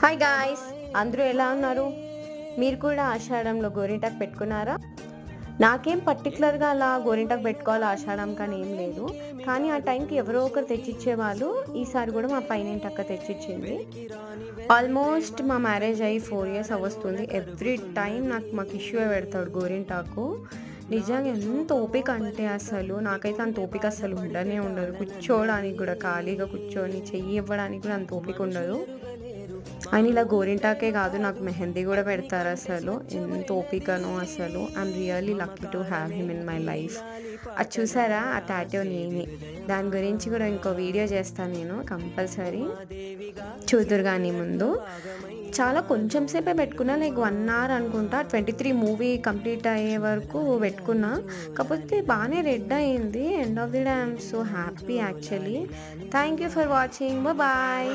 Hi guys, అందరూ ఎలా ఉన్నారు? మీరు కూడా ఆషాఢంలో గోరింటాకు పెట్టుకున్నారా? నాకేం పర్టికులర్గా అలా గోరింటాకు పెట్టుకోవాలి ఆషాఢం కానీ ఏం లేదు, కానీ ఆ టైంకి ఎవరో ఒకరు తెచ్చిచ్చేవాళ్ళు. ఈసారి కూడా మా పైన అక్క తెచ్చిచ్చింది. ఆల్మోస్ట్ మా మ్యారేజ్ అయ్యి 4 years అవస్తుంది. ఎవ్రీ టైం మాకు ఇష్యూ పెడతాడు గోరింటాకు. నిజంగా ఎంత ఓపిక అంటే అసలు నాకైతే అంత ఓపిక అసలు ఉండనే ఉండదు. కూర్చోవడానికి కూడా, ఖాళీగా కూర్చొని చెయ్యి ఇవ్వడానికి కూడా అంత ఓపిక ఉండదు. ఆయన ఇలా గోరింటాకే కాదు, నాకు మెహందీ కూడా పెడతారు. అసలు ఎంత ఓపికనో అసలు. I'm really lucky to have him in my life. అది చూసారా, ఆ టాటూ నేనే. దాని గురించి కూడా ఇంకో వీడియో చేస్తాను నేను, కంపల్సరీ చూదురు. కానీ ముందు చాలా కొంచెం సేపే పెట్టుకున్నా, లైక్ 1 hour అనుకుంటా. 23 మూవీ కంప్లీట్ అయ్యే వరకు పెట్టుకున్నా. కాకపోతే బాగానే రెడ్ అయ్యింది. End of the day I'm so happy actually. Thank you for watching. Bye.